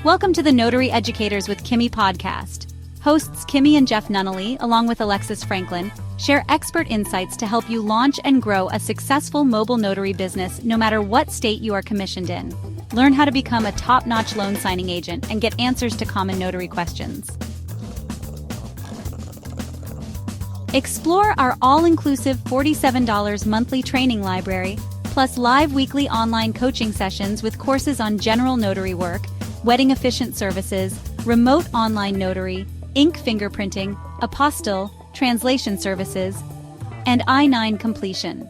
Welcome to the Notary Educators with Kimmi Podcast. Hosts Kimmi and Jeff Nunnally, along with Alexis Franklin, share expert insights to help you launch and grow a successful mobile notary business no matter what state you are commissioned in. Learn how to become a top-notch loan signing agent and get answers to common notary questions. Explore our all-inclusive $47 monthly training library, plus live weekly online coaching sessions with courses on general notary work, wedding efficient services, remote online notary, ink fingerprinting, apostille, translation services, and I-9 completion.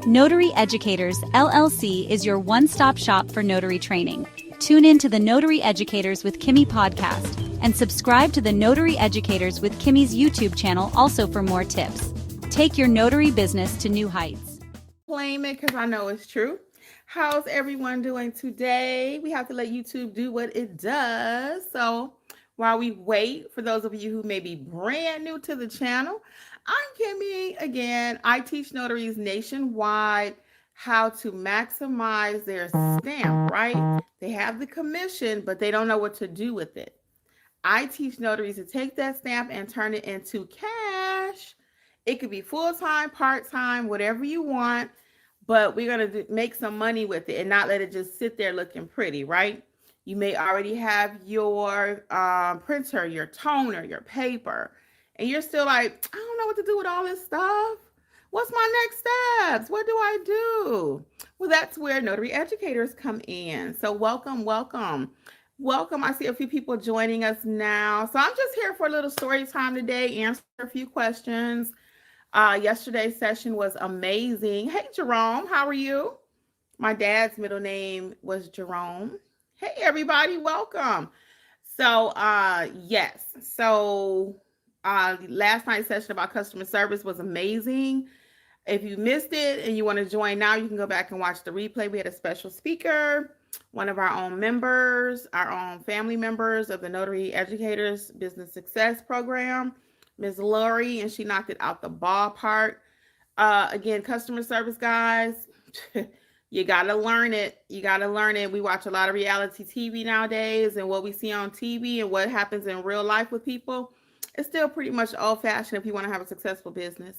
Notary Educators, LLC is your one-stop shop for notary training. Tune in to the Notary Educators with Kimmi podcast and subscribe to the Notary Educators with Kimmi's YouTube channel also for more tips. Take your notary business to new heights. Claim it because I know it's true. How's everyone doing today? We have to let YouTube do what it does. So while we wait, for those of you who may be brand new to the channel, I'm Kimmi. Again, I teach notaries nationwide how to maximize their stamp, right? They have the commission, but they don't know what to do with it. I teach notaries to take that stamp and turn it into cash. It could be full-time, part-time, whatever you want. But we're going to make some money with it and not let it just sit there looking pretty, right? You may already have your printer, your toner, your paper, and you're still like, I don't know what to do with all this stuff. What's my next steps? What do I do? Well, that's where Notary Educators come in. So welcome. I see a few people joining us now. So I'm just here for a little story time today, answer a few questions. Yesterday's session was amazing. Hey, Jerome, how are you? My dad's middle name was Jerome. Hey, everybody, welcome. So, yes. So, last night's session about customer service was amazing. If you missed it and you want to join now, you can go back and watch the replay. We had a special speaker, one of our own members, our own family members of the Notary Educators Business Success Program, Ms. Lori, and she knocked it out the ballpark. Again, customer service, guys, you got to learn it. We watch a lot of reality TV nowadays, and what we see on TV and what happens in real life with people, it's still pretty much old-fashioned if you want to have a successful business.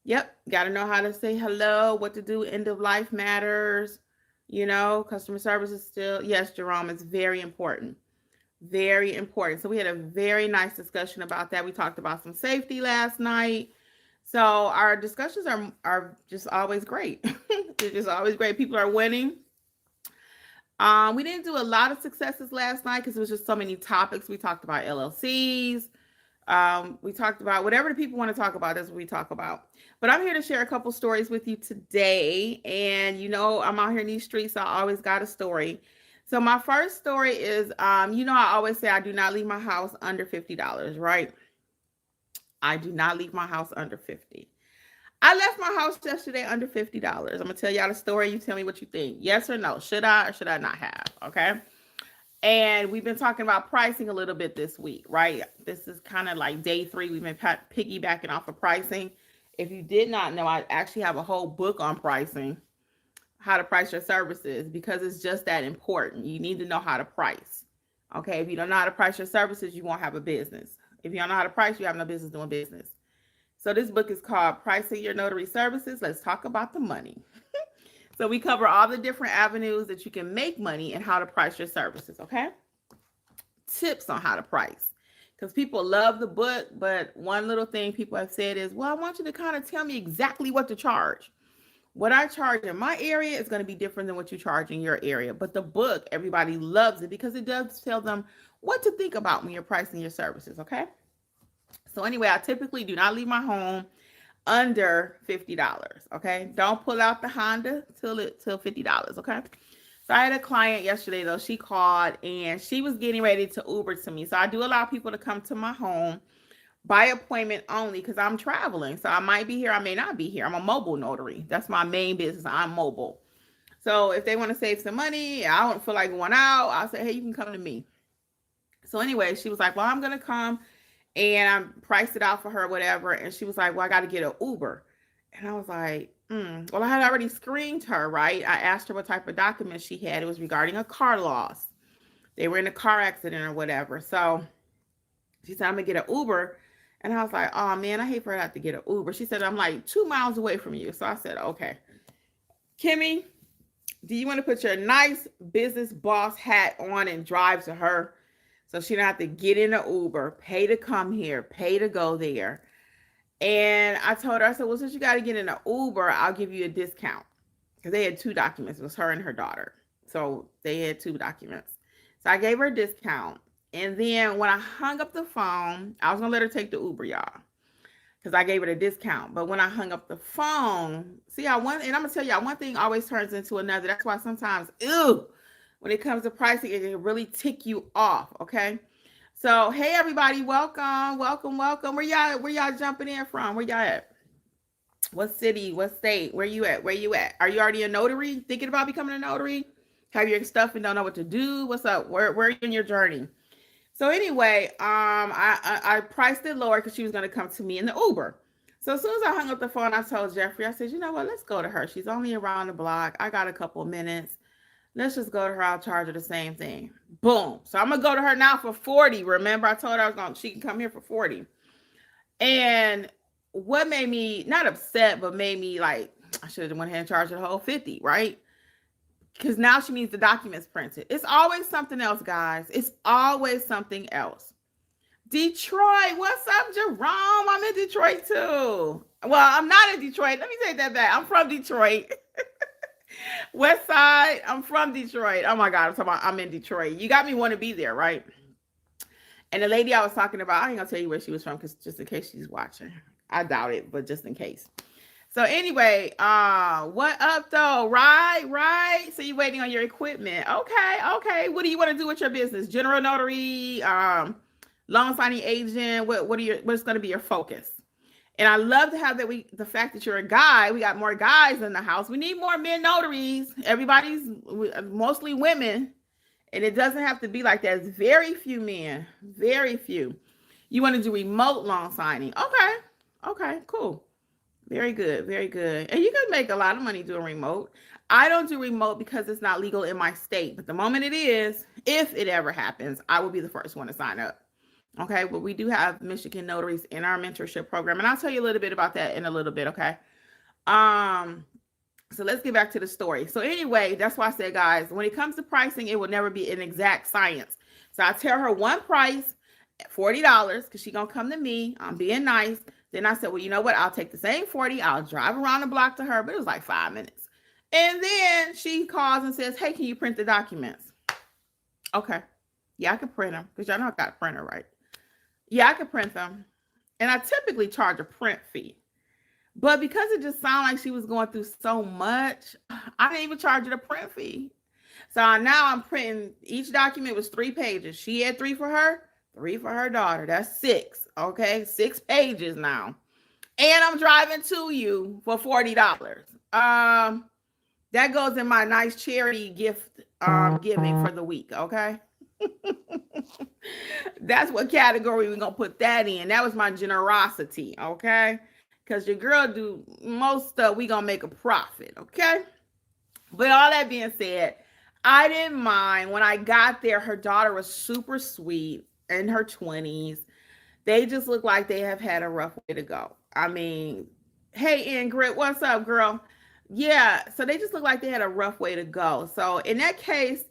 Yep, got to know how to say hello, what to do, end of life matters. You know, customer service is still, yes, Jerome, it's very important. Very important. So we had a very nice discussion about that. We talked about some safety last night. So our discussions are just always great. They're just always great. People are winning. We didn't do a lot of successes last night because it was just so many topics. We talked about LLCs. We talked about whatever the people want to talk about. That's what we talk about. But I'm here to share a couple stories with you today. And you know, I'm out here in these streets, so I always got a story. So my first story is, you know, I always say I do not leave my house under $50, right? I do not leave my house under $50. I left my house yesterday under $50. I'm going to tell y'all the story. You tell me what you think. Yes or no? Should I or should I not have? Okay. And we've been talking about pricing a little bit this week, right? This is kind of like day 3. We've been piggybacking off of pricing. If you did not know, I actually have a whole book on pricing. How to price your services, because it's just that important. You need to know how to price. Okay. If you don't know how to price your services, you won't have a business. If you don't know how to price, you have no business doing business. So this book is called Pricing Your Notary Services. Let's talk about the money. So we cover all the different avenues that you can make money and how to price your services. Okay. Tips on how to price, because people love the book. But one little thing people have said is, well, I want you to kind of tell me exactly what to charge. What I charge in my area is going to be different than what you charge in your area. But the book, everybody loves it because it does tell them what to think about when you're pricing your services, okay? So anyway, I typically do not leave my home under $50, okay? Don't pull out the Honda till $50, okay? So I had a client yesterday, though. She called, and she was getting ready to Uber to me. So I do allow people to come to my home by appointment only because I'm traveling. So I might be here, I may not be here. I'm a mobile notary. That's my main business. I'm mobile. So if they want to save some money, I don't feel like going out, I'll say, hey, you can come to me. So anyway, she was like, well, I'm going to come, and I priced it out for her, whatever. And she was like, well, I got to get an Uber. And I was like, Well, I had already screened her, right? I asked her what type of documents she had. It was regarding a car loss. They were in a car accident or whatever. So she said, I'm going to get an Uber. And I was like, oh, man, I hate for her to have to get an Uber. She said, I'm like 2 miles away from you. So I said, okay. Kimmi, do you want to put your nice business boss hat on and drive to her so she don't have to get in an Uber, pay to come here, pay to go there? And I told her, I said, well, since you got to get in an Uber, I'll give you a discount. Because they had 2 documents. It was her and her daughter. So they had 2 documents. So I gave her a discount. And then when I hung up the phone, I was going to let her take the Uber, y'all, because I gave her a discount. But when I hung up the phone, see, and I'm going to tell y'all, one thing always turns into another. That's why sometimes, when it comes to pricing, it can really tick you off, okay? So, hey, everybody, welcome. Where y'all jumping in from? Where y'all at? What city? What state? Where you at? Are you already a notary? Thinking about becoming a notary? Have your stuff and don't know what to do? What's up? Where are you in your journey? So anyway, I priced it lower because she was going to come to me in the Uber. So as soon as I hung up the phone, I told Jeffrey, I said, you know what, let's go to her. She's only around the block. I got a couple of minutes. Let's just go to her. I'll charge her the same thing. Boom. So I'm going to go to her now for 40. Remember, I told her she can come here for 40. And what made me not upset, but made me like, I should have went ahead and charged her the whole 50, right? Because now she needs the documents printed. It's always something else, guys. It's always something else. Detroit, what's up, Jerome? I'm in Detroit too. Well, I'm not in Detroit. Let me take that back. I'm from Detroit. West Side, I'm from Detroit. Oh my God, I'm in Detroit. You got me want to be there, right? And the lady I was talking about, I ain't gonna tell you where she was from, because just in case she's watching. I doubt it, but just in case. So anyway, what up though? Right. So you're waiting on your equipment. Okay. What do you want to do with your business? General notary, loan signing agent. What's going to be your focus? And I love to have the fact that you're a guy. We got more guys in the house. We need more men notaries. Everybody's mostly women, and it doesn't have to be like that. It's very few men, very few. You want to do remote loan signing? Okay, cool. Very good. And you can make a lot of money doing remote. I don't do remote because it's not legal in my state. But the moment it is, if it ever happens, I will be the first one to sign up. Okay, but we do have Michigan notaries in our mentorship program. And I'll tell you a little bit about that in a little bit, okay? So let's get back to the story. So anyway, that's why I said, guys, when it comes to pricing, it will never be an exact science. So I tell her one price, $40, because she's going to come to me. I'm being nice. Then I said, well, you know what? I'll take the same 40. I'll drive around the block to her, but it was like 5 minutes. And then she calls and says, hey, can you print the documents? Okay. Yeah, I can print them, because y'all know I got a printer, right? Yeah, I can print them. And I typically charge a print fee. But because it just sounded like she was going through so much, I didn't even charge her the print fee. So now I'm printing, each document was 3 pages. She had 3 for her. 3 for her daughter. That's 6. Okay, 6 pages now. And I'm driving to you for $40. That goes in my nice charity gift giving for the week. Okay. That's what category we're gonna put that in. That was my generosity. Okay. Because your girl do most stuff, we gonna make a profit. Okay. But all that being said, I didn't mind. When I got there, her daughter was super sweet, in her 20s. They just look like they have had a rough way to go. I mean, hey, Ingrid, what's up, girl? Yeah, so they just look like they had a rough way to go. So in that case,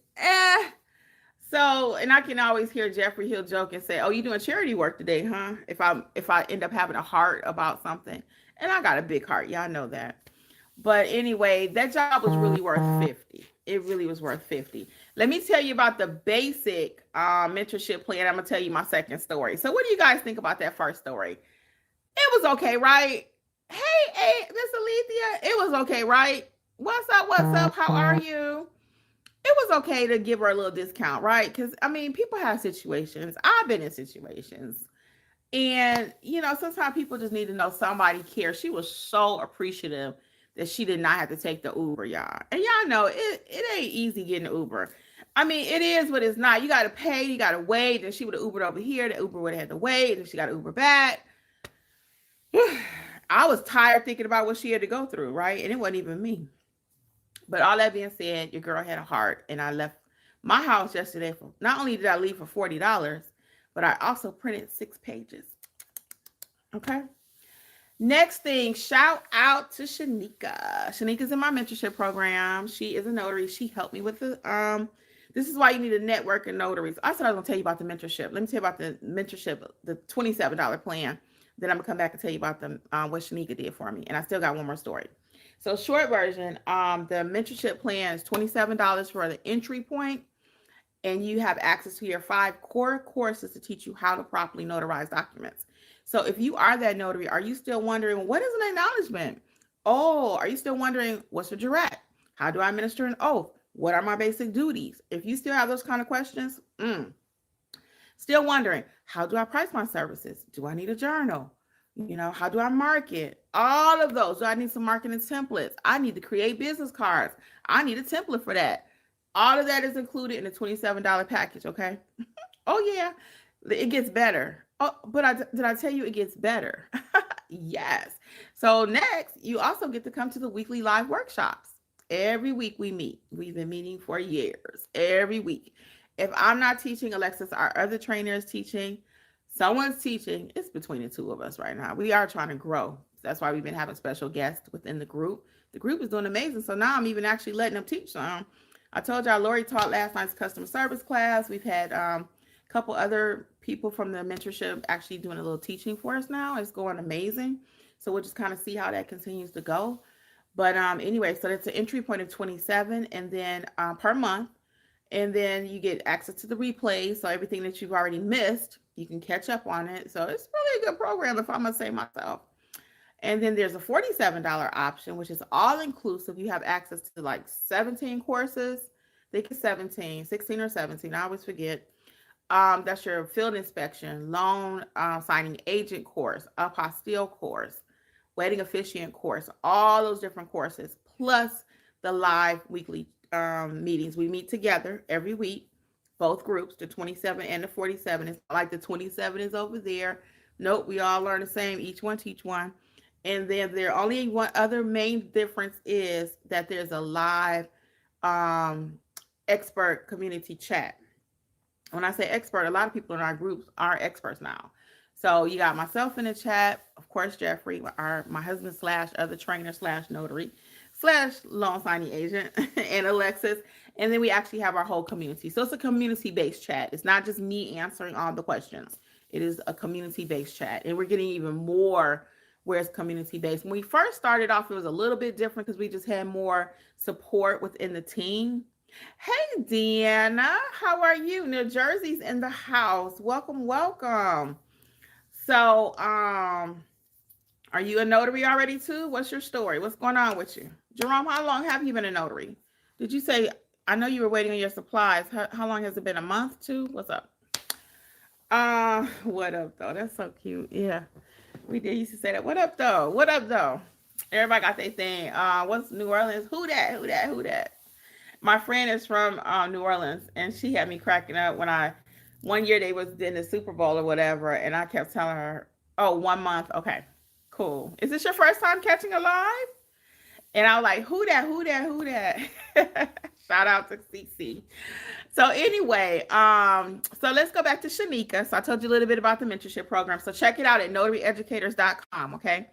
and I can always hear Jeffrey Hill joke and say, oh, you doing charity work today, huh? If I end up having a heart about something. And I got a big heart, y'all know that. But anyway, that job was really worth 50. It really was worth 50. Let me tell you about the basic mentorship plan. I'm going to tell you my second story. So what do you guys think about that first story? It was okay, right? Hey, Miss Alethea, it was okay, right? What's up? How are you? It was okay to give her a little discount, right? Because, I mean, people have situations. I've been in situations. And, sometimes people just need to know somebody cares. She was so appreciative that she did not have to take the Uber, y'all. And y'all know it ain't easy getting an Uber. I mean, it is, but it's not. You got to pay, you got to wait. And she would have Ubered over here. The Uber would have had to wait. And she got to Uber back. I was tired thinking about what she had to go through, right? And it wasn't even me. But all that being said, your girl had a heart, and I left my house yesterday for, not only did I leave for $40, but I also printed 6 pages. Okay. Next thing, shout out to Shanika. Shanika's in my mentorship program. She is a notary. She helped me with the this is why you need a network of notaries. I said I was gonna tell you about the mentorship. Let me tell you about the mentorship, the $27 plan. Then I'm gonna come back and tell you about the what Shanika did for me. And I still got one more story. So short version, the mentorship plan is $27 for the entry point, and you have access to your 5 core courses to teach you how to properly notarize documents. So if you are that notary, are you still wondering, what is an acknowledgement? Oh, are you still wondering, what's a jurat? How do I administer an oath? What are my basic duties? If you still have those kind of questions, still wondering, how do I price my services? Do I need a journal? How do I market? All of those. Do I need some marketing templates? I need to create business cards. I need a template for that. All of that is included in the $27 package, okay? Oh, yeah. It gets better. Oh, but did I tell you it gets better? Yes. So next, you also get to come to the weekly live workshops. Every week we meet. We've been meeting for years. Every week. If I'm not teaching, Alexis, our other trainer is teaching. Someone's teaching. It's between the two of us right now. We are trying to grow. That's why we've been having special guests within the group. The group is doing amazing. So now I'm even actually letting them teach some. I told y'all Lori taught last night's customer service class. We've had a couple other people from the mentorship actually doing a little teaching for us now. It's going amazing. So we'll just kind of see how that continues to go. But anyway, so that's an entry point of 27 and then per month. And then you get access to the replays. So everything that you've already missed, you can catch up on it. So it's really a good program, if I'm going to say myself. And then there's a $47 option, which is all inclusive. You have access to like 17 courses. I think it's 16 or 17. I always forget. That's your field inspection, loan signing agent course, apostille course, wedding officiant course, all those different courses, plus the live weekly meetings. We meet together every week, both groups, the 27 and the 47. It's not like the 27 is over there. Nope, we all learn the same, each one teach one. And then there only one other main difference is that there's a live expert community chat. When I say expert, a lot of people in our groups are experts now. So you got myself in the chat, of course, Jeffrey, my husband / other trainer / notary / loan signing agent, and Alexis. And then we actually have our whole community. So it's a community-based chat. It's not just me answering all the questions. It is a community-based chat. And we're getting even more where it's community-based. When we first started off, it was a little bit different because we just had more support within the team. Hey, Deanna, how are you? New Jersey's in the house. Welcome, welcome. So, are you a notary already too? What's your story? What's going on with you? Jerome, how long have you been a notary? Did you say, I know you were waiting on your supplies. How long has it been? A month, 2? What's up? What up, though? That's so cute. Yeah, we did used to say that. What up, though? What up, though? Everybody got their thing. What's New Orleans? Who that? My friend is from New Orleans, and she had me cracking up when one year they was in the Super Bowl or whatever, and I kept telling her, oh, 1 month. Okay, cool. Is this your first time catching a live? And I was like, who that? Shout out to CC. So anyway, so let's go back to Shanika. So I told you a little bit about the mentorship program. So check it out at notaryeducators.com, okay?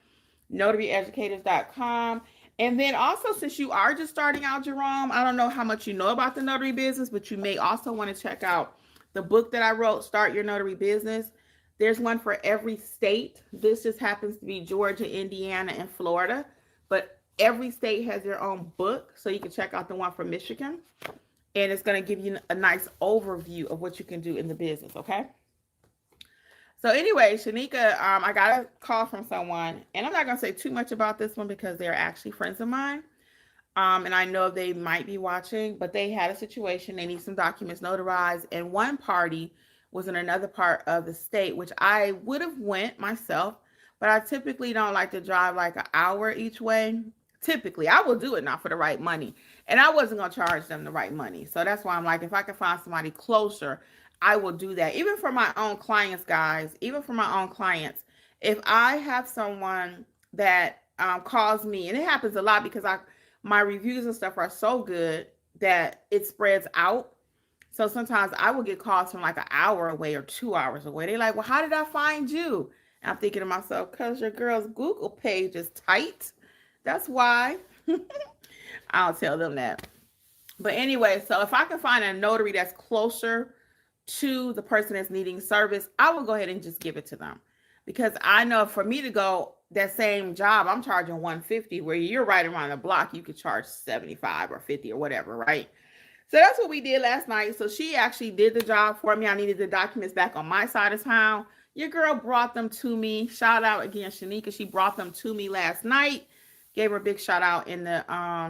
Notaryeducators.com. And then also, since you are just starting out, Jerome, I don't know how much you know about the notary business, but you may also want to check out the book that I wrote, Start Your Notary Business. There's one for every state. This just happens to be Georgia, Indiana, and Florida. But every state has their own book, so you can check out the one for Michigan. And it's going to give you a nice overview of what you can do in the business, okay? So anyway, Shanika, I got a call from someone, and I'm not going to say too much about this one because they're actually friends of mine. And I know they might be watching, but they had a situation. They need some documents notarized, and one party was in another part of the state, which I would have went myself, but I typically don't like to drive like an hour each way. Typically, I will do it not for the right money. And I wasn't going to charge them the right money. So that's why I'm like, if I can find somebody closer, I will do that. Even for my own clients, guys, if I have someone that calls me, and it happens a lot because my reviews and stuff are so good that it spreads out. So sometimes I will get calls from like an hour away or 2 hours away. They're like, well, how did I find you? And I'm thinking to myself, because your girl's Google page is tight. That's why. I'll tell them that. But anyway, so if I can find a notary that's closer to the person that's needing service, I will go ahead and just give it to them. Because I know for me to go that same job, I'm charging $150, where you're right around the block, you could charge 75 or 50 or whatever, right? So that's what we did last night. So she actually did the job for me. I needed the documents back on my side of town. Your girl brought them to me. Shout out again, Shanika. She brought them to me last night. Gave her a big shout out in the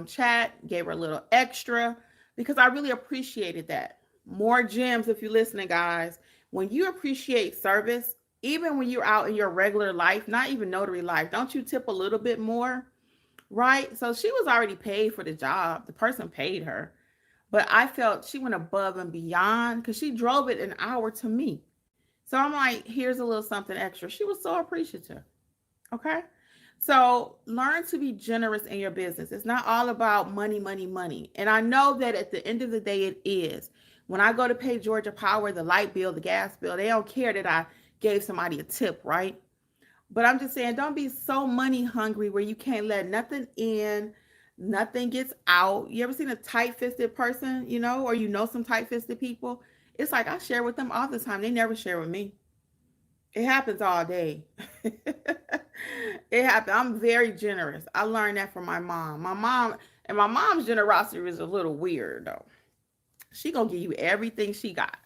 chat. Gave her a little extra because I really appreciated that. More gems if you're listening, guys. When you appreciate service, even when you're out in your regular life, not even notary life, don't you tip a little bit more, right? So she was already paid for the job. The person paid her. But I felt she went above and beyond because she drove it an hour to me. So I'm like, here's a little something extra. She was so appreciative. Okay. So learn to be generous in your business. It's not all about money, money, money. And I know that at the end of the day, it is. When I go to pay Georgia Power, the light bill, the gas bill, they don't care that I gave somebody a tip, right? But I'm just saying, don't be so money hungry where you can't let nothing in, nothing gets out. You ever seen a tight-fisted person, or some tight-fisted people? It's like I share with them all the time. They never share with me. It happens all day. It happens. I'm very generous. I learned that from my mom. My mom's generosity is a little weird though. She gonna give you everything she got.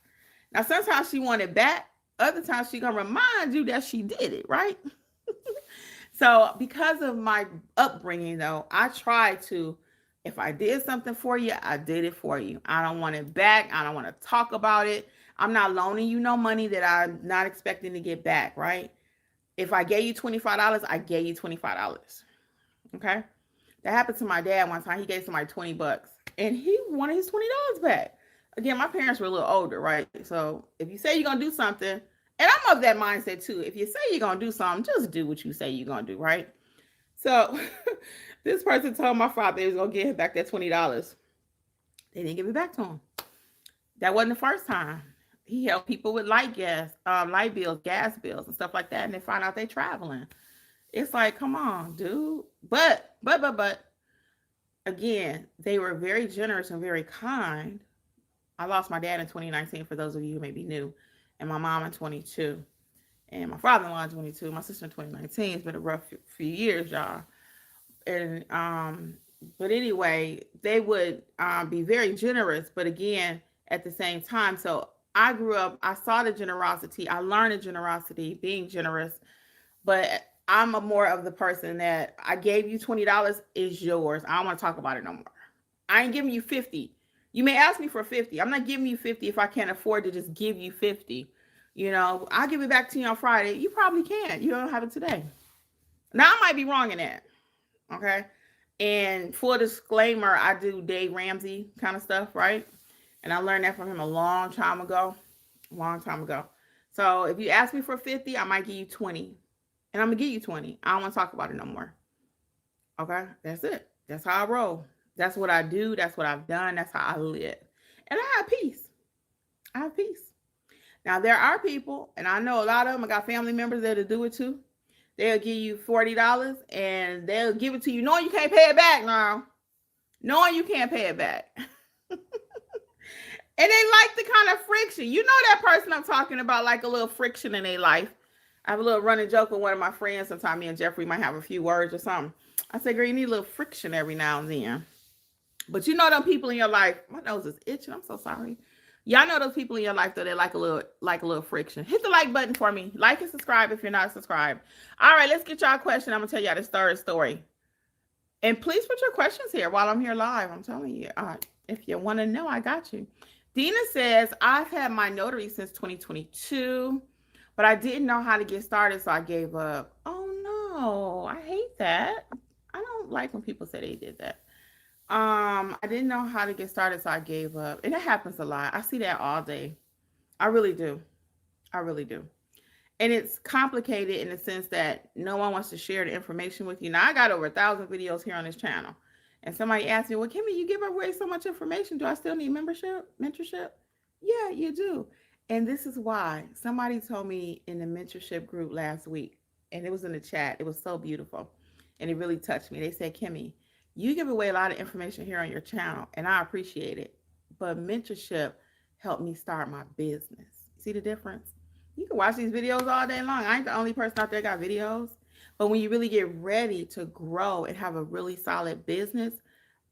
Now, sometimes she want it back. Other times she gonna remind you that she did it, right? So because of my upbringing though, I try to, if I did something for you, I did it for you. I don't want it back. I don't want to talk about it. I'm not loaning you no money that I'm not expecting to get back, right? If I gave you $25, I gave you $25. Okay? That happened to my dad one time. He gave somebody $20 and he wanted his $20 back. Again, my parents were a little older, right? So if you say you're going to do something, and I'm of that mindset too. If you say you're going to do something, just do what you say you're going to do, right? So this person told my father he was going to give him back that $20. They didn't give it back to him. That wasn't the first time. He helped people with light bills, gas bills, and stuff like that, and they find out they're traveling. It's like, come on, dude. But, again, they were very generous and very kind. I lost my dad in 2019, for those of you who may be new, and my mom in 22, and my father-in-law in 22, my sister in 2019. It's been a rough few years, y'all. And, but anyway, they would be very generous, but again, at the same time, so I grew up, I saw the generosity. I learned the generosity, being generous, but I'm more of the person that I gave you $20 is yours. I don't want to talk about it no more. I ain't giving you 50. You may ask me for 50. I'm not giving you 50 if I can't afford to just give you 50. I'll give it back to you on Friday. You probably can't. You don't have it today. Now, I might be wrong in that. Okay. And full disclaimer, I do Dave Ramsey kind of stuff, right? And I learned that from him a long time ago. So if you ask me for 50, I might give you 20. And I'm going to give you 20. I don't want to talk about it no more. Okay? That's it. That's how I roll. That's what I do. That's what I've done. That's how I live. And I have peace. Now, there are people, and I know a lot of them, I got family members that'll do it too. They'll give you $40 and they'll give it to you knowing you can't pay it back now. Knowing you can't pay it back. And they like the kind of friction. You know that person I'm talking about, like a little friction in their life. I have a little running joke with one of my friends. Sometimes me and Jeffrey might have a few words or something. I say, girl, you need a little friction every now and then. But you know them people in your life. My nose is itching. I'm so sorry. Y'all know those people in your life that they like a little friction. Hit the like button for me. Like and subscribe if you're not subscribed. All right, let's get y'all a question. I'm going to tell y'all this third story. And please put your questions here while I'm here live. I'm telling you. If you want to know, I got you. Dina says, I've had my notary since 2022, but I didn't know how to get started, so I gave up. Oh, no. I hate that. I don't like when people say they did that. I didn't know how to get started, so I gave up. And it happens a lot. I see that all day. I really do. And it's complicated in the sense that no one wants to share the information with you. Now, I got over 1,000 videos here on this channel. And somebody asked me, well, Kimmy, you give away so much information. Do I still need mentorship? Yeah, you do. And this is why. Somebody told me in the mentorship group last week, and it was in the chat. It was so beautiful. And it really touched me. They said, Kimmy, you give away a lot of information here on your channel, and I appreciate it. But mentorship helped me start my business. See the difference? You can watch these videos all day long. I ain't the only person out there got videos. But when you really get ready to grow and have a really solid business,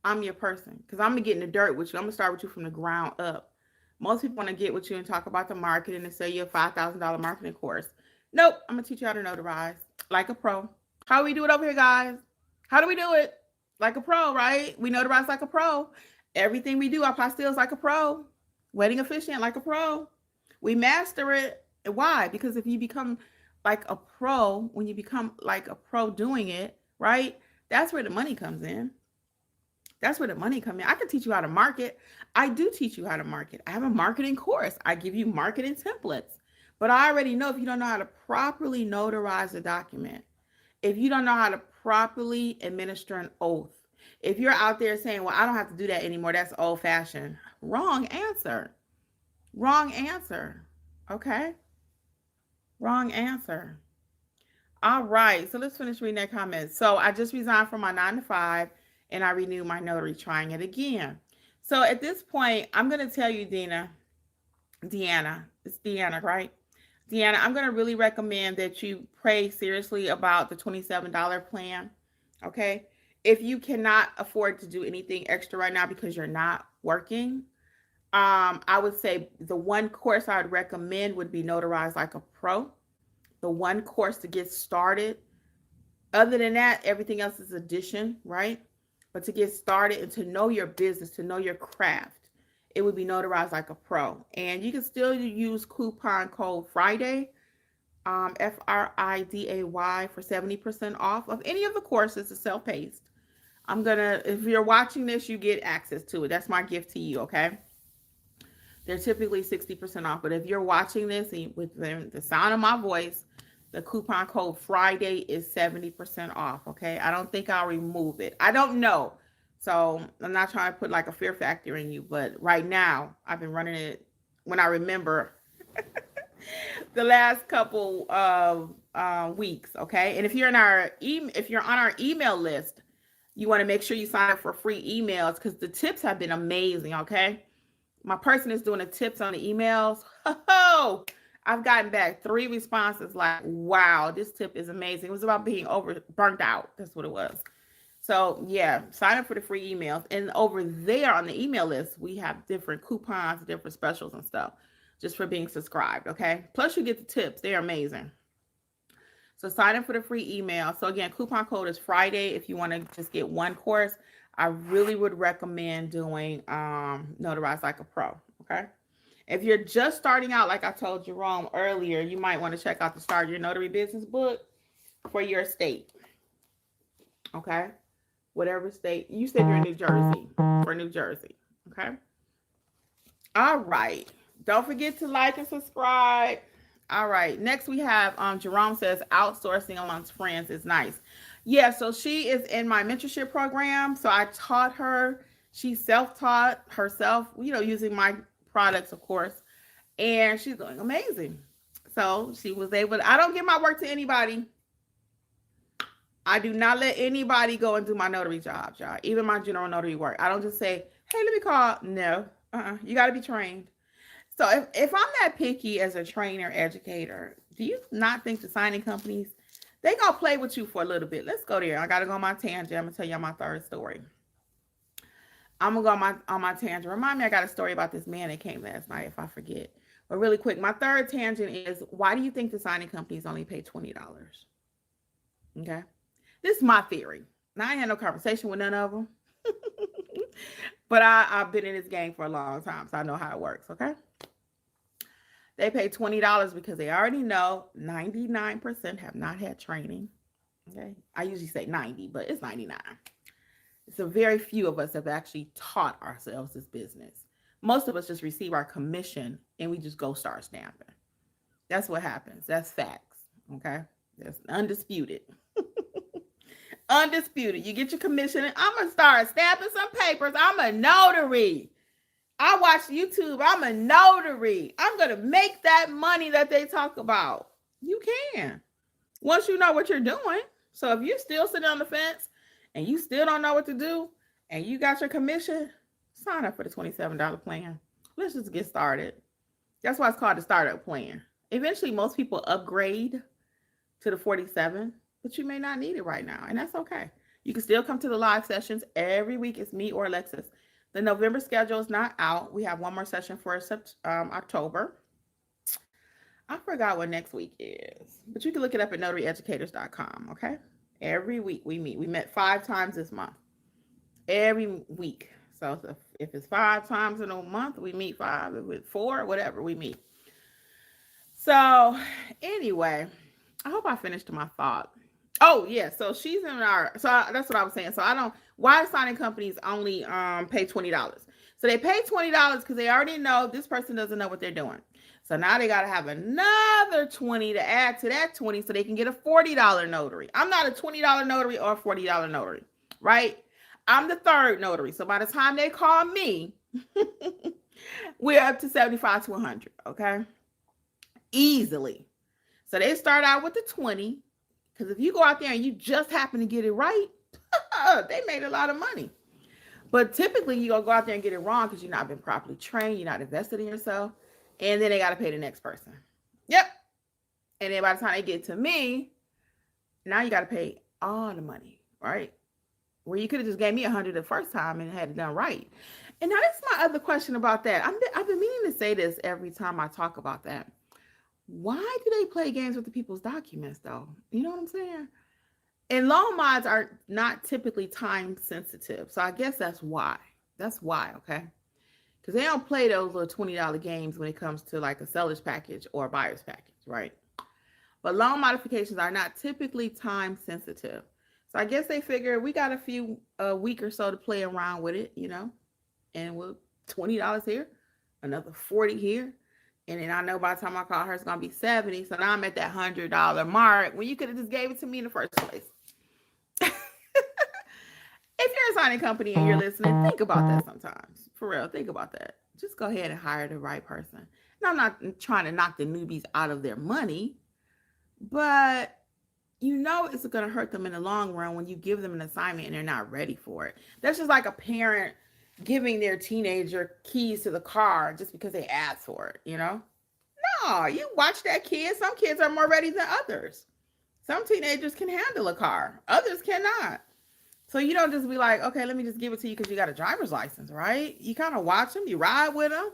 I'm your person. Because I'm going to get in the dirt with you. I'm going to start with you from the ground up. Most people want to get with you and talk about the marketing and say you're a $5,000 marketing course. Nope. I'm going to teach you how to notarize like a pro. How do we do it over here, guys? How do we do it? Like a pro, right? We notarize like a pro. Everything we do, apostilles like a pro. Wedding officiant like a pro. We master it. Why? Because if you become like a pro, when you become like a pro doing it, right? That's where the money comes in. That's where the money comes in. I can teach you how to market. I do teach you how to market. I have a marketing course. I give you marketing templates. But I already know if you don't know how to properly notarize a document, if you don't know how to properly administer an oath, if you're out there saying, well, I don't have to do that anymore, that's old fashioned. Wrong answer. Wrong answer. Okay? Wrong answer. All right. So let's finish reading that comment. So I just resigned from my 9 to 5 and I renewed my notary, trying it again. So at this point, I'm going to tell you, Deanna, it's Deanna, right? Deanna, I'm going to really recommend that you pray seriously about the $27 plan. Okay. If you cannot afford to do anything extra right now because you're not working, I would say the one course I would recommend would be Notarize Like a Pro. The one course to get started. Other than that, everything else is addition, right? But to get started and to know your business, to know your craft, it would be Notarize Like a Pro. And you can still use coupon code Friday, FRIDAY, for 70% off of any of the courses. It's self-paced. If you're watching this, you get access to it. That's my gift to you, okay? They're typically 60% off. But if you're watching this with the sound of my voice, the coupon code Friday is 70% off, okay? I don't think I'll remove it. I don't know. So I'm not trying to put like a fear factor in you. But right now, I've been running it when I remember the last couple of weeks, okay? And if you're on our email list, you want to make sure you sign up for free emails because the tips have been amazing, okay? My person is doing the tips on the emails. Oh, I've gotten back 3 responses like, wow, this tip is amazing. It was about being burnt out. That's what it was. So yeah, sign up for the free emails. And over there on the email list, we have different coupons, different specials and stuff just for being subscribed, okay? Plus you get the tips. They're amazing. So sign up for the free email. So again, coupon code is Friday if you want to just get one course. I really would recommend doing Notarize Like a Pro, okay? If you're just starting out, like I told Jerome earlier, you might want to check out the Start Your Notary Business book for your state, okay? Whatever state. You said you're in New Jersey, for New Jersey, okay? All right. Don't forget to like and subscribe. All right. Next we have Jerome says outsourcing amongst friends is nice. Yeah, so she is in my mentorship program. So I taught her. She self-taught herself, using my products, of course. And she's doing amazing. So she was able to, I don't give my work to anybody. I do not let anybody go and do my notary jobs, y'all. Even my general notary work. I don't just say, hey, let me call. No. You got to be trained. So if I'm that picky as a trainer, educator, do you not think the signing companies, they gonna play with you for a little bit? Let's go there. I gotta go on my tangent. I'm gonna tell y'all my third story. I'm gonna go on my tangent. Remind me, I got a story about this man that came last night if I forget. But really quick, my third tangent is, why do you think the signing companies only pay $20? Okay, this is my theory. Now I ain't had no conversation with none of them, but I've been in this game for a long time, so I know how it works. Okay. They pay $20 because they already know 99% have not had training. Okay. I usually say 90, but it's 99. So very few of us have actually taught ourselves this business. Most of us just receive our commission and we just go start stamping. That's what happens. That's facts. Okay. That's undisputed. Undisputed. You get your commission, and I'm going to start stamping some papers. I'm a notary. I watch YouTube. I'm a notary. I'm going to make that money that they talk about. You can. Once you know what you're doing. So if you're still sitting on the fence and you still don't know what to do and you got your commission, sign up for the $27 plan. Let's just get started. That's why it's called the startup plan. Eventually, most people upgrade to the 47, but you may not need it right now, and that's okay. You can still come to the live sessions every week. It's me or Alexis. The November schedule is not out. We have one more session for October. I forgot what next week is, but you can look it up at notaryeducators.com, okay? Every week we meet. We met 5 times this month. Every week. So if it's 5 times in a month, we meet 5. If it's 4, whatever, we meet. So anyway, I hope I finished my thought. Oh, yeah. So she's in that's what I was saying. So why signing companies only pay $20? So they pay $20 because they already know this person doesn't know what they're doing. So now they got to have another $20 to add to that $20 so they can get a $40 notary. I'm not a $20 notary or a $40 notary, right? I'm the third notary. So by the time they call me, we're up to 75 to 100, okay? Easily. So they start out with the 20, because if you go out there and you just happen to get it right, they made a lot of money. But typically you're going to go out there and get it wrong because you've not been properly trained, you're not invested in yourself, and then they got to pay the next person. Yep. And then by the time they get to me, now you got to pay all the money, right? Where you could have just gave me 100 the first time and had it done right. And now that's my other question about that. I've been meaning to say this every time I talk about that. Why do they play games with the people's documents, though? You know what I'm saying? And loan mods are not typically time sensitive. So I guess that's why. That's why, okay? Because they don't play those little $20 games when it comes to like a seller's package or a buyer's package, right? But loan modifications are not typically time sensitive. So I guess they figure we got a week or so to play around with it, you know? And we'll $20 here, another 40 here. And then I know by the time I call her, it's going to be 70. So now I'm at that $100 mark when you could have just gave it to me in the first place. If you're a signing company and you're listening, think about that sometimes. For real, think about that. Just go ahead and hire the right person. Now, I'm not trying to knock the newbies out of their money, but you know it's going to hurt them in the long run when you give them an assignment and they're not ready for it. That's just like a parent giving their teenager keys to the car just because they asked for it, you know? No, you watch that kid. Some kids are more ready than others. Some teenagers can handle a car. Others cannot. So you don't just be like, okay, let me just give it to you because you got a driver's license, right? You kind of watch them. You ride with them.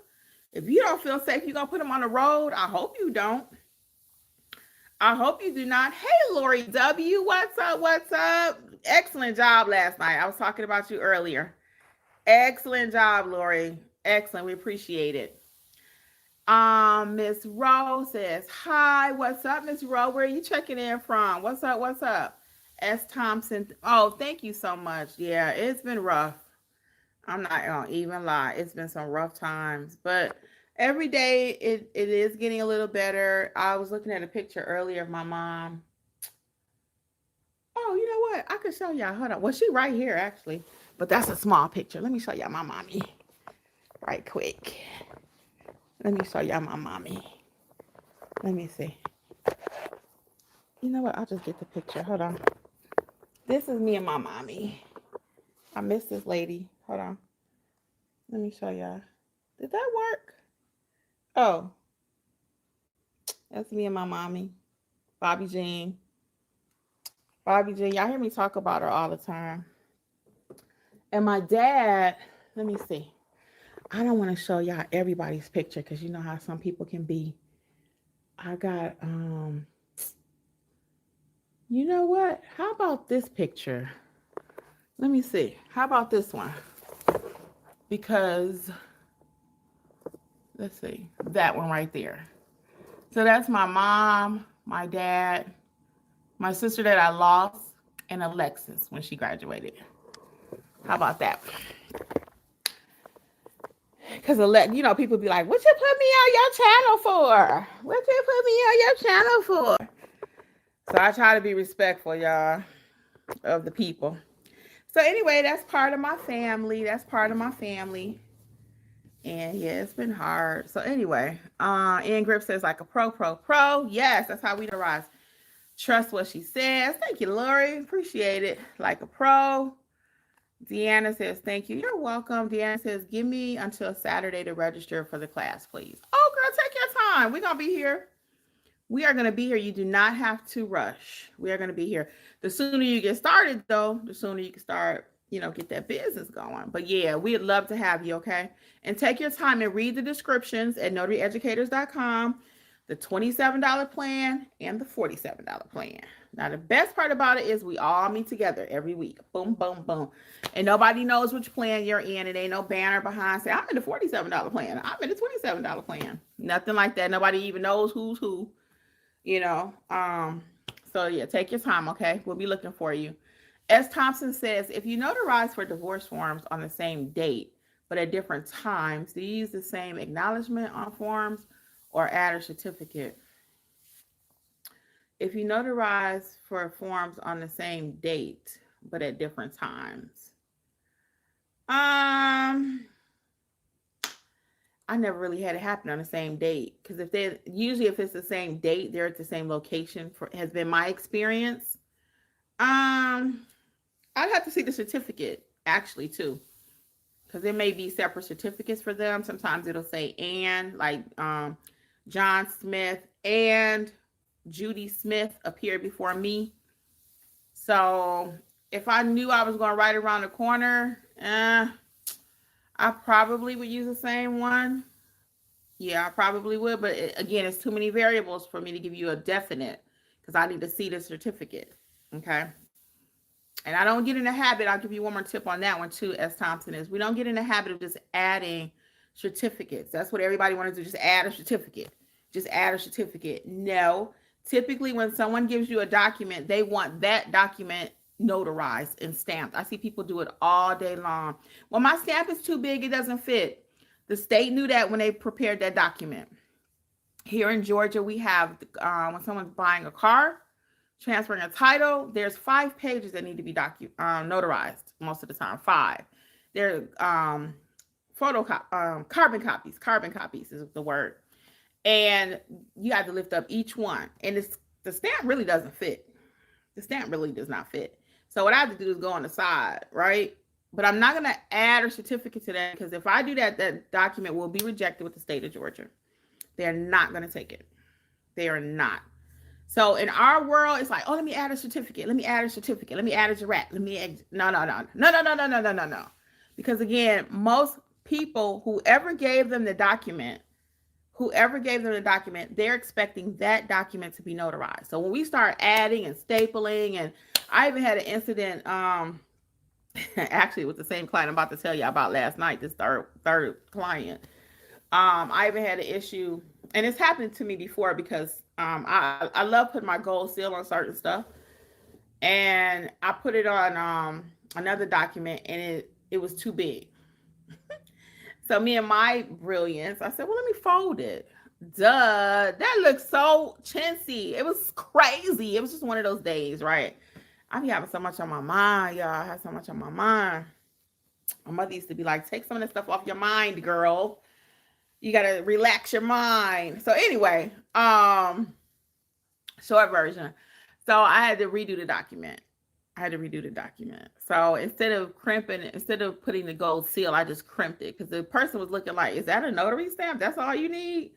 If you don't feel safe, you're going to put them on the road. I hope you don't. I hope you do not. Hey, Lori W. What's up? What's up? Excellent job last night. I was talking about you earlier. Excellent job, Lori. Excellent. We appreciate it. Miss Rowe says, hi. What's up, Miss Rowe? Where are you checking in from? What's up? What's up? S. Thompson. Oh, thank you so much. Yeah, it's been rough. I'm not going to even lie. It's been some rough times, but every day it is getting a little better. I was looking at a picture earlier of my mom. Oh, you know what? I could show y'all. Hold on. Well, she right here, actually. But that's a small picture. Let me show y'all my mommy right quick. Let me show y'all my mommy. Let me see. You know what? I'll just get the picture. Hold on. This is me and my mommy. I miss this lady. Hold on. Let me show y'all. Did that work? Oh. That's me and my mommy. Bobby Jean. Bobby Jean. Y'all hear me talk about her all the time. And my dad, let me see. I don't want to show y'all everybody's picture because you know how some people can be. I got, you know what? How about this picture? Let me see. How about this one? Because, let's see, that one right there. So that's my mom, my dad, my sister that I lost, and Alexis when she graduated. How about that? Because people be like, what you put me on your channel for? What you put me on your channel for? So I try to be respectful, y'all, of the people. So anyway, that's part of my family. And yeah, it's been hard. So anyway, Ian Grip says like a pro. Yes, that's how we rise. Trust what she says. Thank you, Lori. Appreciate it. Like a pro. Deanna says, thank you. You're welcome. Deanna says, give me until Saturday to register for the class, please. Oh, girl, take your time. We're going to be here. We are going to be here. You do not have to rush. We are going to be here. The sooner you get started, though, the sooner you can start, get that business going. But yeah, we'd love to have you, okay? And take your time and read the descriptions at notaryeducators.com, the $27 plan and the $47 plan. Now, the best part about it is we all meet together every week. Boom, boom, boom. And nobody knows which plan you're in. It ain't no banner behind saying, I'm in the $47 plan. I'm in the $27 plan. Nothing like that. Nobody even knows who's who, So, yeah, take your time, okay? We'll be looking for you. S. Thompson says, if you notarize for divorce forms on the same date, but at different times, do you use the same acknowledgement on forms or add a certificate? If you notarize for forms on the same date, but at different times. I never really had it happen on the same date, because if it's the same date, they're at the same location, has been my experience. I'd have to see the certificate actually too, because there may be separate certificates for them. Sometimes it'll say and, like John Smith and Judy Smith appeared before me. So if I knew I was going right around the corner, I probably would use the same one. Yeah, I probably would. But again, it's too many variables for me to give you a definite, because I need to see the certificate. Okay. And I don't get in the habit. I'll give you one more tip on that one too, S. Thompson, is we don't get in the habit of just adding certificates. That's what everybody wants to do. Just add a certificate. No. Typically, when someone gives you a document, they want that document notarized and stamped. I see people do it all day long. Well, my stamp is too big. It doesn't fit. The state knew that when they prepared that document. Here in Georgia, we have when someone's buying a car, transferring a title, there's 5 pages that need to be notarized most of the time. 5. They're carbon copies is the word. And you have to lift up each one. And the stamp really doesn't fit. The stamp really does not fit. So what I have to do is go on the side, right? But I'm not going to add a certificate to that, because if I do that, that document will be rejected with the state of Georgia. They're not going to take it. They are not. So in our world, it's like, oh, let me add a certificate. Let me add a jurat. No. Because again, most people, whoever gave them the document, they're expecting that document to be notarized. So when we start adding and stapling, and I even had an incident, actually with the same client I'm about to tell you about last night, this third client. I even had an issue, and it's happened to me before, because I love putting my gold seal on certain stuff, and I put it on another document, and it was too big. So me and my brilliance, I said, well, let me fold it. Duh, that looks so chintzy. It was crazy. It was just one of those days, right? I be having so much on my mind, y'all. I have so much on my mind. My mother used to be like, take some of that stuff off your mind, girl. You got to relax your mind. So anyway, short version. So I had to redo the document. So instead of putting the gold seal, I just crimped it, because the person was looking like, is that a notary stamp? That's all you need?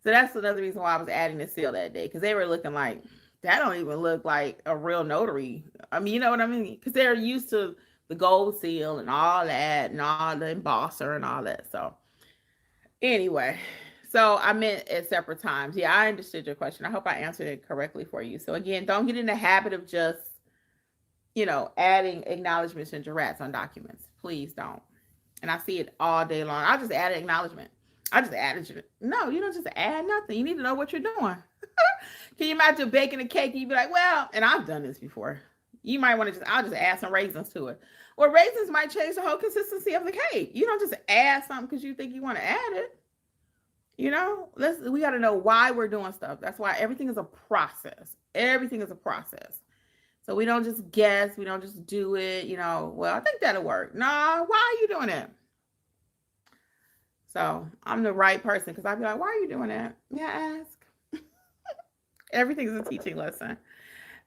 So that's another reason why I was adding the seal that day, because they were looking like, that don't even look like a real notary. I mean, you know what I mean? Because they're used to the gold seal and all that, and all the embosser and all that. So anyway, so I meant at separate times. Yeah, I understood your question. I hope I answered it correctly for you. So again, don't get in the habit of just, adding acknowledgments and jurats on documents. Please don't. And I see it all day long. I just add an acknowledgement. No, you don't just add nothing. You need to know what you're doing. Can you imagine baking a cake and you'd be like, well, and I've done this before. You might want to I'll just add some raisins to it. Well, raisins might change the whole consistency of the cake. You don't just add something because you think you want to add it. We got to know why we're doing stuff. That's why everything is a process. Everything is a process. So we don't just guess. We don't just do it. Well, I think that'll work. Nah, why are you doing it? So I'm the right person because I'd be like, why are you doing that? May I ask? Everything is a teaching lesson.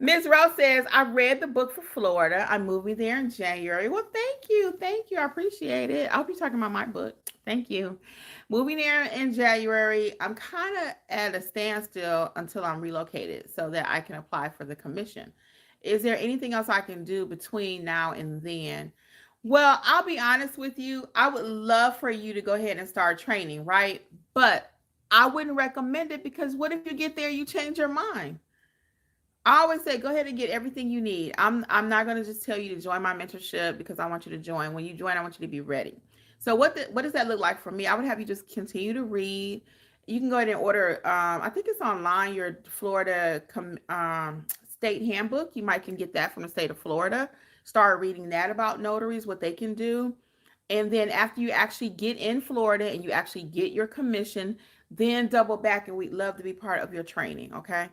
Ms. Rose says, I read the book for Florida. I'm moving there in January. Well, thank you. Thank you. I appreciate it. I'll be talking about my book. Thank you. Moving there in January. I'm kind of at a standstill until I'm relocated so that I can apply for the commission. Is there anything else I can do between now and then? Well, I'll be honest with you. I would love for you to go ahead and start training, right? But I wouldn't recommend it because what if you get there, you change your mind? I always say, go ahead and get everything you need. I'm not going to just tell you to join my mentorship because I want you to join. When you join, I want you to be ready. So what does that look like for me? I would have you just continue to read. You can go ahead and order, I think it's online, your Florida state handbook. You might can get that from the state of Florida. Start reading that about notaries, what they can do. And then after you actually get in Florida and you actually get your commission, then double back and we'd love to be part of your training, okay?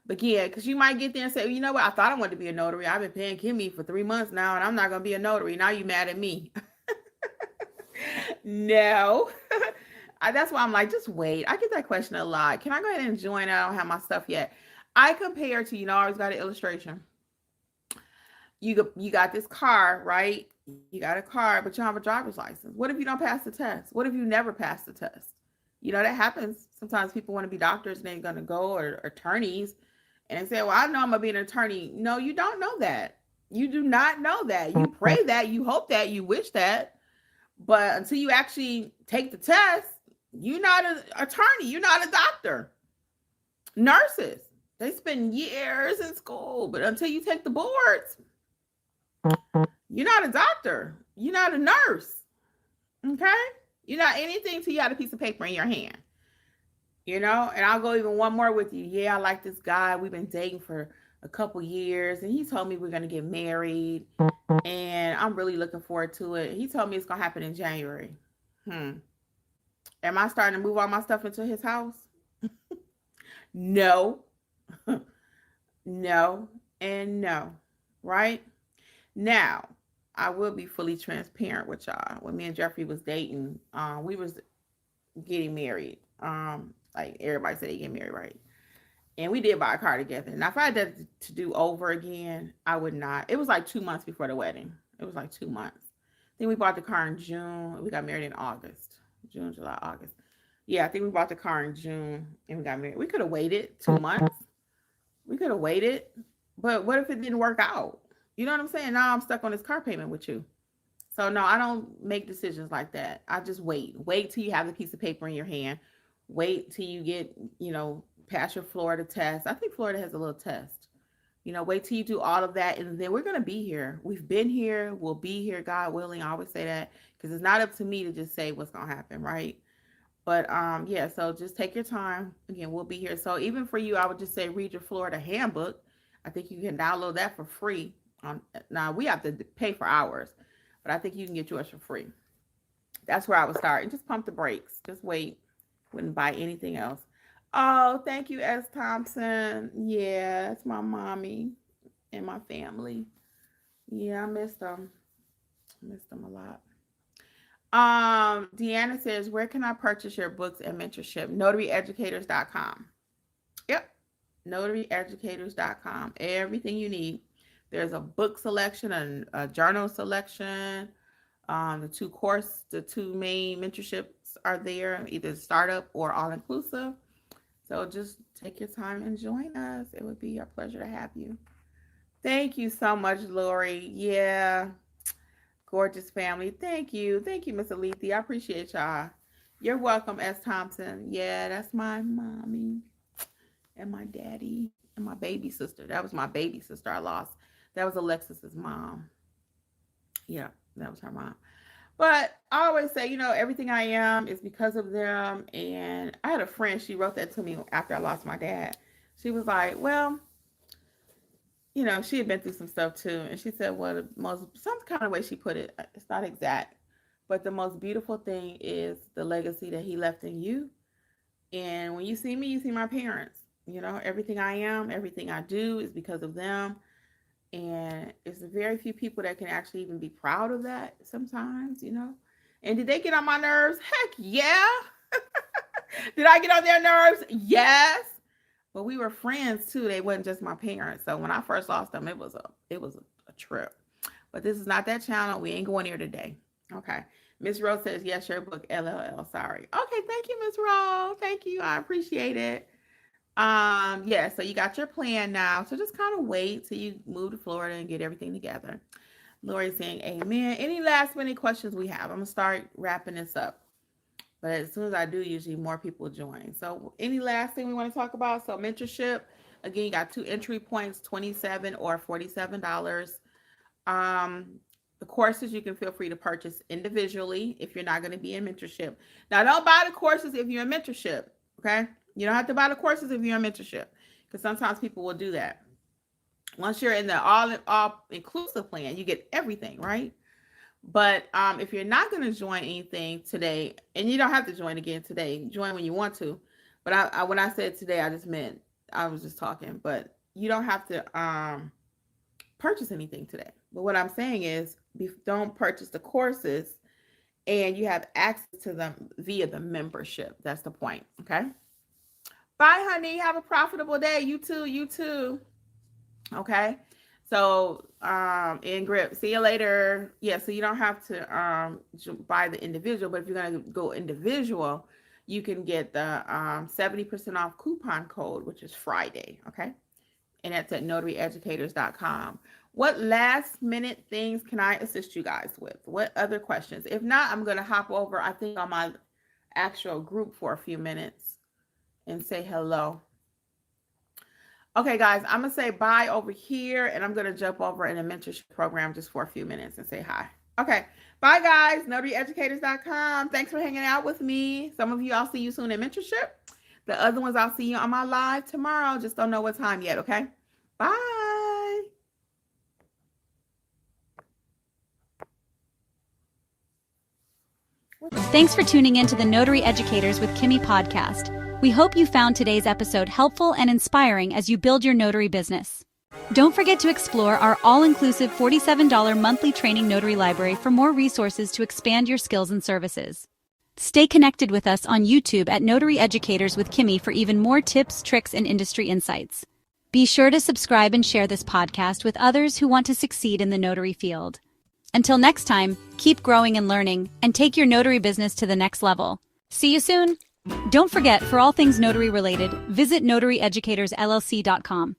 But yeah, because you might get there and say, you know what? I thought I wanted to be a notary. I've been paying Kimmi for 3 months now, and I'm not going to be a notary. Now you mad at me. No. That's why I'm like, just wait. I get that question a lot. Can I go ahead and join? I don't have my stuff yet. I compare to, I always got an illustration. You got this car, right? You got a car, but you don't have a driver's license. What if you don't pass the test? What if you never pass the test? That happens. Sometimes people want to be doctors and they're going to go or attorneys. And they say, well, I know I'm going to be an attorney. No, you don't know that. You do not know that. You pray that, you hope that, you wish that. But until you actually take the test, you're not an attorney. You're not a doctor. Nurses, they spend years in school. But until you take the boards, you're not a doctor. You're not a nurse. Okay? You're not anything till you have a piece of paper in your hand. And I'll go even one more with you. Yeah, I like this guy. We've been dating for a couple years, and he told me we're going to get married, and I'm really looking forward to it. He told me it's going to happen in January. Am I starting to move all my stuff into his house? No. No and no. Right? Now, I will be fully transparent with y'all. When me and Jeffrey was dating, we was getting married. Like everybody said they get married, right? And we did buy a car together. Now, if I had that to do over again, I would not. It was like 2 months before the wedding. It was like 2 months. Then we bought the car in June. We got married in August. June, July, August. Yeah, I think we bought the car in June and we got married. We could have waited 2 months. We could have waited. But what if it didn't work out? You know what I'm saying? Now I'm stuck on this car payment with you. So no, I don't make decisions like that. I just wait. Wait till you have the piece of paper in your hand. Wait till you get, pass your Florida test. I think Florida has a little test. Wait till you do all of that. And then we're going to be here. We've been here. We'll be here, God willing. I always say that because it's not up to me to just say what's going to happen, right? But yeah, so just take your time. Again, we'll be here. So even for you, I would just say read your Florida handbook. I think you can download that for free. Now, we have to pay for ours, but I think you can get yours for free. That's where I would start. And just pump the brakes. Just wait. Wouldn't buy anything else. Oh, thank you, S. Thompson. Yeah, it's my mommy and my family. Yeah, I miss them. I miss them a lot. Deanna says, where can I purchase your books and mentorship? NotaryEducators.com. Yep. NotaryEducators.com. Everything you need. There's a book selection and a journal selection. The two main mentorships are there, either startup or all-inclusive. So just take your time and join us. It would be a pleasure to have you. Thank you so much, Lori. Yeah. Gorgeous family. Thank you. Thank you, Miss Alethi. I appreciate y'all. You're welcome, S. Thompson. Yeah, that's my mommy and my daddy and my baby sister. That was my baby sister I lost. That was Alexis's mom. Yeah, that was her mom. But I always say, everything I am is because of them. And I had a friend, she wrote that to me after I lost my dad. She was like, well, she had been through some stuff too. And she said, well, some kind of way she put it, it's not exact, but the most beautiful thing is the legacy that he left in you. And when you see me, you see my parents. Everything I am, everything I do is because of them. And it's very few people that can actually even be proud of that sometimes. And did they get on my nerves? Heck yeah. Did I get on their nerves? Yes. But we were friends too. They wasn't just my parents. So when I first lost them, it was a trip. But this is not that channel. We ain't going here today. Okay. Miss Rose says, yes, your book, LLL. Sorry. Okay. Thank you, Miss Rose. Thank you. I appreciate it. Yeah, so you got your plan now. So just kind of wait till you move to Florida and get everything together. Lori's saying amen. Any last minute questions we have? I'm going to start wrapping this up. But as soon as I do, usually more people join. So any last thing we want to talk about? So mentorship, again, you got 2 entry points, $27 or $47. The courses you can feel free to purchase individually if you're not going to be in mentorship. Now, don't buy the courses if you're in mentorship, okay? You don't have to buy the courses if you're in mentorship, because sometimes people will do that. Once you're in the all-inclusive plan, you get everything, right? But if you're not going to join anything today, and you don't have to join again today, join when you want to. But when I said today, I just meant I was just talking. But you don't have to purchase anything today. But what I'm saying is, don't purchase the courses, and you have access to them via the membership. That's the point, okay? Bye, honey. Have a profitable day. You too. Okay. So, in grip. See you later. Yeah. So you don't have to buy the individual, but if you're going to go individual, you can get the 70% off coupon code, which is Friday. Okay. And that's at notaryeducators.com. What last minute things can I assist you guys with? What other questions? If not, I'm going to hop over, I think, on my actual group for a few minutes and say hello. Okay, guys, I'm going to say bye over here, and I'm going to jump over in a mentorship program just for a few minutes and say hi. Okay, bye, guys. NotaryEducators.com. Thanks for hanging out with me. Some of you, I'll see you soon in mentorship. The other ones, I'll see you on my live tomorrow. Just don't know what time yet, okay? Bye. Thanks for tuning in to the Notary Educators with Kimmi podcast. We hope you found today's episode helpful and inspiring as you build your notary business. Don't forget to explore our all-inclusive $47 monthly training notary library for more resources to expand your skills and services. Stay connected with us on YouTube at Notary Educators with Kimmi for even more tips, tricks, and industry insights. Be sure to subscribe and share this podcast with others who want to succeed in the notary field. Until next time, keep growing and learning, and take your notary business to the next level. See you soon! Don't forget, for all things notary related, visit notaryeducatorsllc.com.